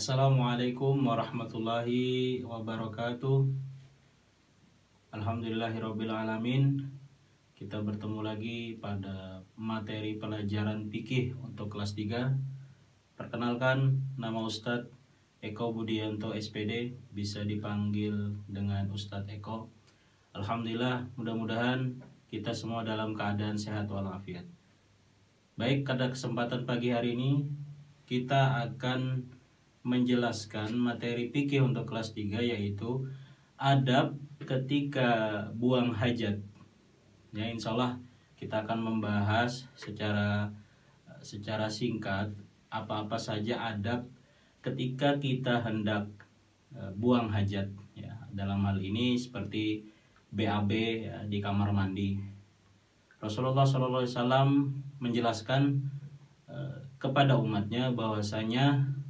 Assalamualaikum warahmatullahi wabarakatuh. Alhamdulillahirabbil alamin. Kita bertemu lagi pada materi pelajaran fikih untuk kelas 3. Perkenalkan, nama Ustadz Eko Budianto SPD, bisa dipanggil dengan Ustadz Eko. Alhamdulillah, mudah-mudahan kita semua dalam keadaan sehat walafiat. Baik, pada kesempatan pagi hari ini kita akan menjelaskan materi fikih untuk kelas 3, yaitu adab ketika buang hajat. Ya, insya Allah kita akan membahas secara singkat apa-apa saja adab ketika kita hendak buang hajat. Ya, dalam hal ini seperti BAB, ya, di kamar mandi. Rasulullah SAW menjelaskan kepada umatnya bahwasanya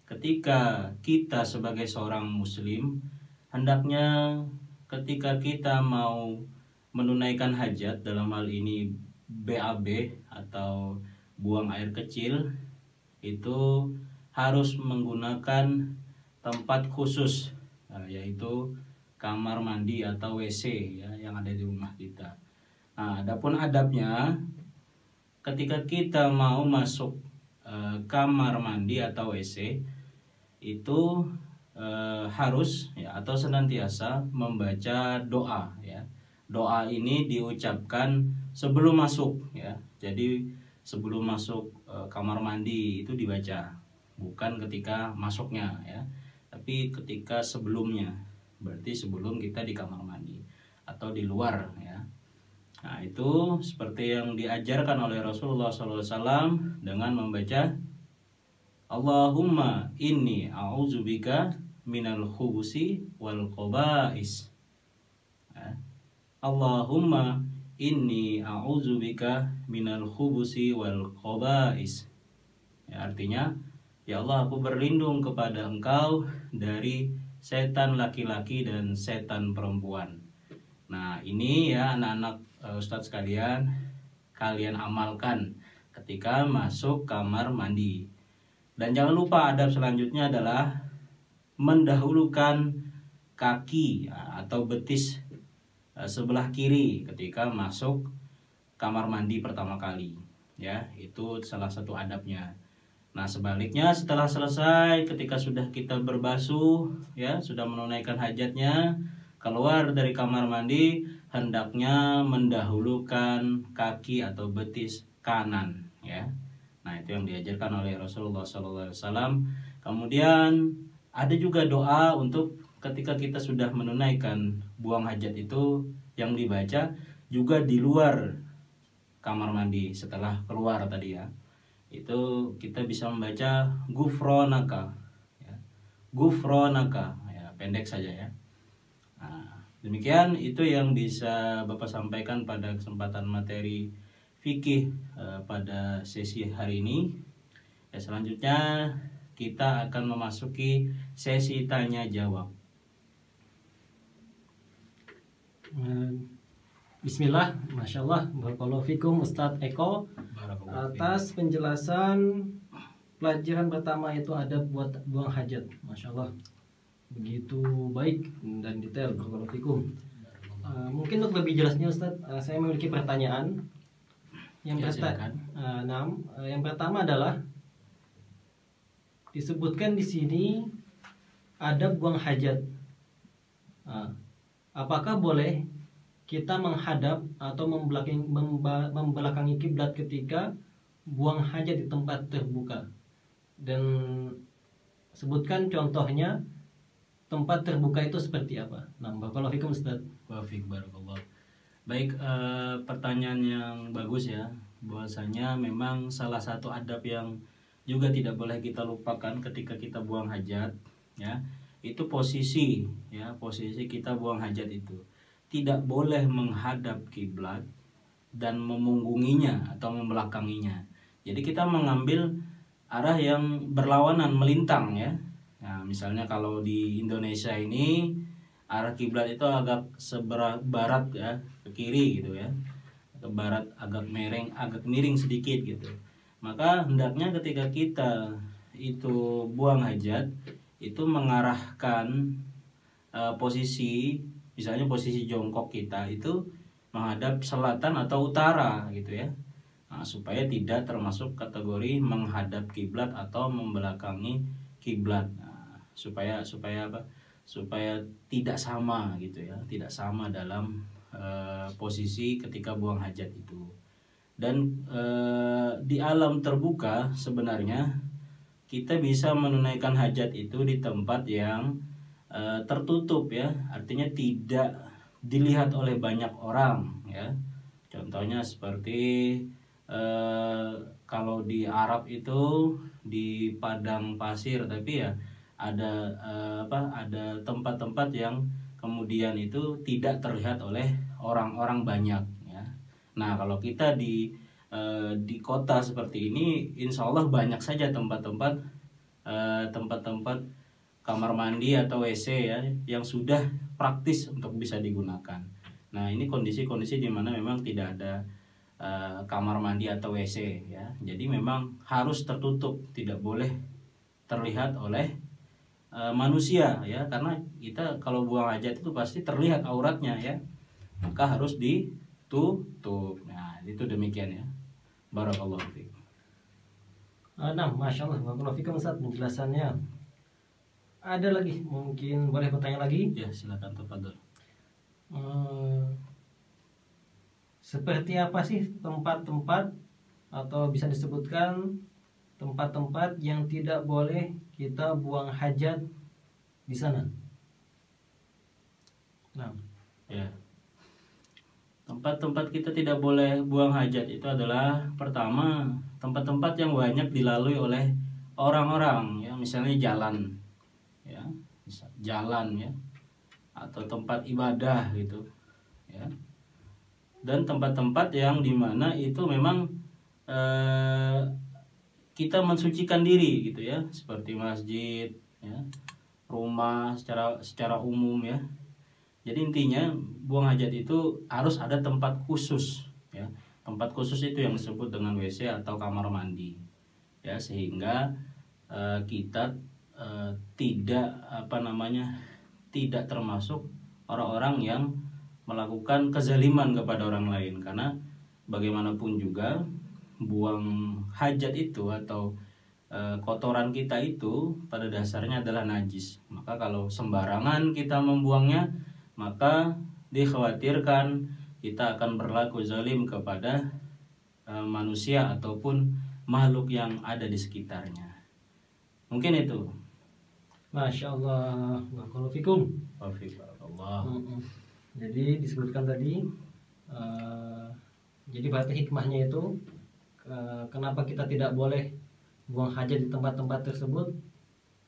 ketika kita sebagai seorang muslim, hendaknya ketika kita mau menunaikan hajat, dalam hal ini BAB atau buang air kecil, itu harus menggunakan tempat khusus, yaitu kamar mandi atau WC, ya, yang ada di rumah kita. Nah, adapun adabnya ketika kita mau masuk kamar mandi atau WC, itu harus, ya, atau senantiasa membaca doa, ya. Doa ini diucapkan sebelum masuk, ya. Jadi sebelum masuk kamar mandi itu dibaca, bukan ketika masuknya, ya, tapi ketika sebelumnya. Berarti sebelum kita di kamar mandi atau di luar, ya. Nah, itu seperti yang diajarkan oleh Rasulullah SAW dengan membaca Allahumma inni a'udzubika minal khubusi wal khaba'is. Allahumma inni a'udzubika minal khubusi wal khaba'is. Ya, artinya, ya Allah, aku berlindung kepada Engkau dari setan laki-laki dan setan perempuan. Nah, ini ya anak-anak Ustadz sekalian, kalian amalkan ketika masuk kamar mandi. Dan jangan lupa adab selanjutnya adalah mendahulukan kaki atau betis sebelah kiri ketika masuk kamar mandi pertama kali. Ya, itu salah satu adabnya. Nah, sebaliknya setelah selesai, ketika sudah kita berbasuh, ya, sudah menunaikan hajatnya, keluar dari kamar mandi, hendaknya mendahulukan kaki atau betis kanan, ya. Nah, itu yang diajarkan oleh Rasulullah SAW. Kemudian ada juga doa untuk ketika kita sudah menunaikan buang hajat itu, yang dibaca juga di luar kamar mandi setelah keluar tadi, ya. Itu kita bisa membaca gufronaka, ya. Gufronaka, ya, pendek saja, ya. Nah, demikian itu yang bisa Bapak sampaikan pada kesempatan materi fikih pada sesi hari ini. Ya, selanjutnya kita akan memasuki sesi tanya jawab. Bismillah, Masya Allah, barakallahu fikum Ustadz Eko atas penjelasan pelajaran pertama, yaitu adab buat buang hajat. Masya Allah, begitu baik dan detail, barakallahu fikum. Mungkin untuk lebih jelasnya Ustadz, saya memiliki pertanyaan. Yang pertama adalah disebutkan di sini adab buang hajat. Apakah boleh kita menghadap atau membelakangi kiblat ketika buang hajat di tempat terbuka? Dan sebutkan contohnya tempat terbuka itu seperti apa? Nah, barakallahu fikum Ustaz. Barakallah. Baik, pertanyaan yang bagus, ya. Bahwasanya memang salah satu adab yang juga tidak boleh kita lupakan ketika kita buang hajat, ya, itu posisi, ya, posisi kita buang hajat itu tidak boleh menghadap kiblat dan memunggunginya atau membelakanginya. Jadi kita mengambil arah yang berlawanan, melintang, ya. Nah, misalnya kalau di Indonesia ini arah kiblat itu agak sebelah barat, ya, ke kiri gitu, ya, ke barat, agak miring sedikit gitu. Maka hendaknya ketika kita itu buang hajat itu mengarahkan posisi, misalnya posisi jongkok kita itu menghadap selatan atau utara gitu ya. Nah, supaya tidak termasuk kategori menghadap kiblat atau membelakangi kiblat. Nah, supaya apa? Supaya tidak sama gitu ya, tidak sama dalam posisi ketika buang hajat itu. Dan di alam terbuka sebenarnya kita bisa menunaikan hajat itu di tempat yang tertutup ya, artinya tidak dilihat oleh banyak orang ya. Contohnya seperti kalau di Arab itu di padang pasir, tapi ya ada ada tempat-tempat yang kemudian itu tidak terlihat oleh orang-orang banyak ya. Nah, kalau kita di kota seperti ini, insya Allah banyak saja tempat-tempat kamar mandi atau WC ya yang sudah praktis untuk bisa digunakan. Nah, ini kondisi-kondisi di mana memang tidak ada kamar mandi atau WC ya. Jadi memang harus tertutup, tidak boleh terlihat oleh manusia ya, karena kita kalau buang hajat itu pasti terlihat auratnya ya. Maka harus ditutup. Nah, itu demikian ya. Barakallahu fiik. Nah, Masya Allah, barakallahu fiikum Ustaz penjelasannya. Ada lagi, mungkin boleh bertanya lagi? Ya, silakan tafadhol. Seperti apa sih tempat-tempat atau bisa disebutkan tempat-tempat yang tidak boleh kita buang hajat di sana? Nah, ya. Tempat-tempat kita tidak boleh buang hajat itu adalah pertama tempat-tempat yang banyak dilalui oleh orang-orang ya, misalnya jalan ya, jalan ya, atau tempat ibadah gitu ya. Dan tempat-tempat yang dimana itu memang kita mensucikan diri gitu ya, seperti masjid ya, rumah secara umum ya. Jadi intinya buang hajat itu harus ada tempat khusus ya. Tempat khusus itu yang disebut dengan WC atau kamar mandi ya, sehingga kita tidak termasuk orang-orang yang melakukan kezaliman kepada orang lain. Karena bagaimanapun juga buang hajat itu atau kotoran kita itu pada dasarnya adalah najis. Maka kalau sembarangan kita membuangnya, maka dikhawatirkan kita akan berlaku zalim kepada manusia ataupun makhluk yang ada di sekitarnya. Mungkin itu. Masya Allah, barakallahu fikum. Waalaikumsalam. Jadi disebutkan tadi, jadi berarti hikmahnya itu kenapa kita tidak boleh buang hajat di tempat-tempat tersebut,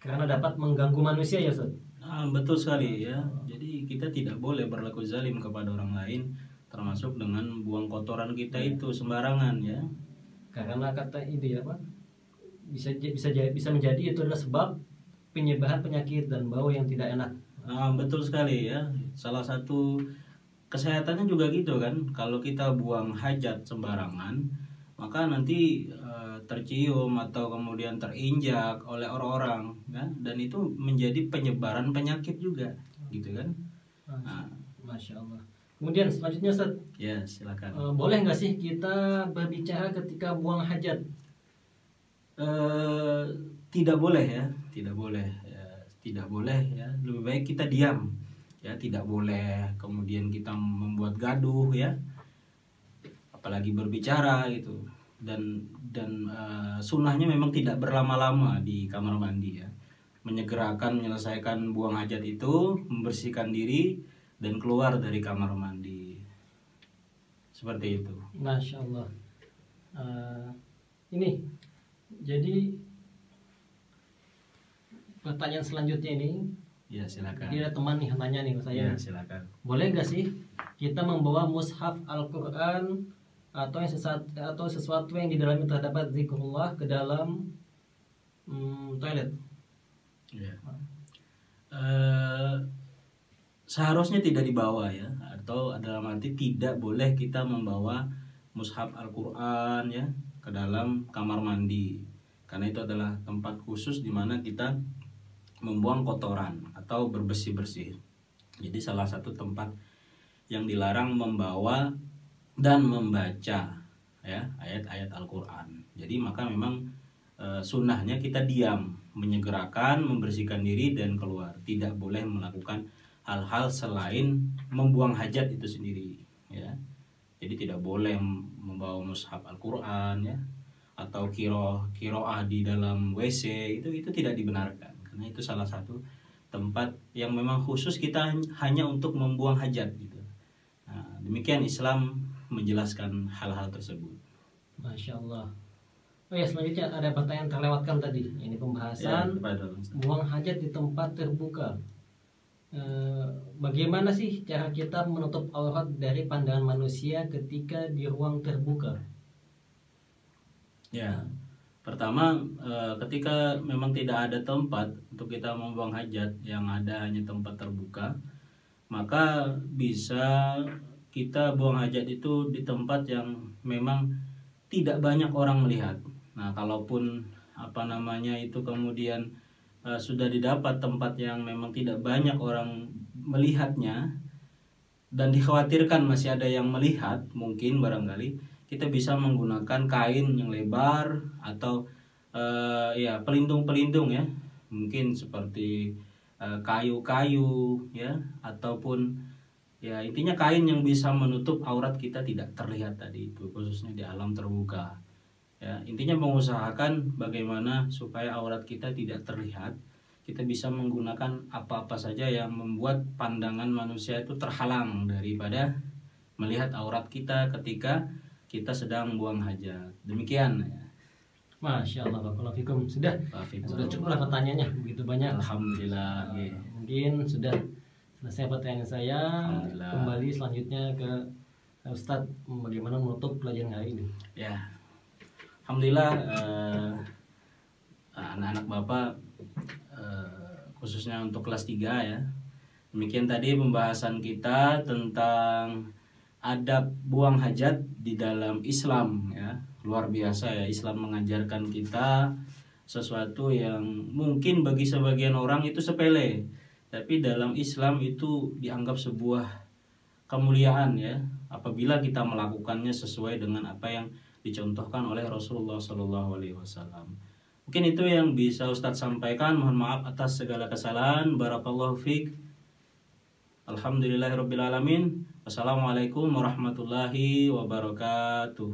karena dapat mengganggu manusia ya Ustaz? Nah, betul sekali ya. Jadi kita tidak boleh berlaku zalim kepada orang lain, termasuk dengan buang kotoran kita itu sembarangan ya. Karena kata itu ya Pak, bisa menjadi itu adalah sebab penyebaran penyakit dan bau yang tidak enak. Nah, betul sekali ya. Salah satu kesehatannya juga gitu kan. Kalau kita buang hajat sembarangan, maka nanti tercium atau kemudian terinjak oleh orang-orang kan, dan itu menjadi penyebaran penyakit juga gitu kan. Masya Allah. Kemudian selanjutnya Ustaz, ya silakan. Boleh nggak sih kita berbicara ketika buang hajat? Tidak boleh ya, tidak boleh ya. Lebih baik kita diam ya, tidak boleh kemudian kita membuat gaduh ya, apalagi berbicara gitu. Dan sunnahnya memang tidak berlama-lama di kamar mandi ya, menyegerakan menyelesaikan buang hajat itu, membersihkan diri dan keluar dari kamar mandi, seperti itu. Masya Allah. Ini jadi pertanyaan selanjutnya ini. Ya silakan. Dia ada teman nih tanya nih ke saya. Ya silakan. Boleh nggak sih kita membawa mushaf Al-Quran atau sesuatu yang di dalamnya terdapat zikrullah ke dalam toilet? Ya. Seharusnya tidak dibawa ya, atau dalam arti tidak boleh kita membawa mushaf Al-Quran ya ke dalam kamar mandi karena itu adalah tempat khusus di mana kita membuang kotoran atau berbersih-bersih. Jadi salah satu tempat yang dilarang membawa dan membaca ya ayat-ayat Al-Quran. Jadi maka memang sunnahnya kita diam, menyegerakan, membersihkan diri dan keluar. Tidak boleh melakukan hal-hal selain membuang hajat itu sendiri ya. Jadi tidak boleh membawa mushaf Al-Quran ya, atau kiroah di dalam WC, itu tidak dibenarkan, karena itu salah satu tempat yang memang khusus kita hanya untuk membuang hajat gitu. Nah, demikian Islam menjelaskan hal-hal tersebut. Masya Allah. Oh ya, selanjutnya ada pertanyaan terlewatkan tadi. Ini pembahasan buang hajat di tempat terbuka. Bagaimana sih cara kita menutup aurat dari pandangan manusia ketika di ruang terbuka? Ya, pertama ketika memang tidak ada tempat untuk kita membuang hajat, yang ada hanya tempat terbuka, maka bisa kita buang hajat itu di tempat yang memang tidak banyak orang melihat. Nah, kalaupun itu kemudian sudah didapat tempat yang memang tidak banyak orang melihatnya dan dikhawatirkan masih ada yang melihat, mungkin barangkali kita bisa menggunakan kain yang lebar atau ya pelindung-pelindung ya, mungkin seperti kayu-kayu ya, ataupun ya intinya kain yang bisa menutup aurat kita tidak terlihat tadi itu, khususnya di alam terbuka. Ya, intinya mengusahakan bagaimana supaya aurat kita tidak terlihat. Kita bisa menggunakan apa-apa saja yang membuat pandangan manusia itu terhalang daripada melihat aurat kita ketika kita sedang buang hajat. Demikian ya. Masya Allah, barakallahu fikum. Sudah cukup lah pertanyaannya, begitu banyak. Alhamdulillah. Mungkin sudah selesai pertanyaan saya. Kembali selanjutnya ke Ustadz, bagaimana menutup pelajaran hari ini? Ya, alhamdulillah anak-anak Bapak khususnya untuk kelas 3 ya. Demikian tadi pembahasan kita tentang adab buang hajat di dalam Islam ya. Luar biasa ya, Islam mengajarkan kita sesuatu yang mungkin bagi sebagian orang itu sepele, tapi dalam Islam itu dianggap sebuah kemuliaan ya, apabila kita melakukannya sesuai dengan apa yang dicontohkan oleh Rasulullah SAW. Mungkin itu yang bisa Ustadz sampaikan. Mohon maaf atas segala kesalahan. Barakallahu fiik. Alhamdulillahirabbil alamin. Wassalamualaikum warahmatullahi wabarakatuh.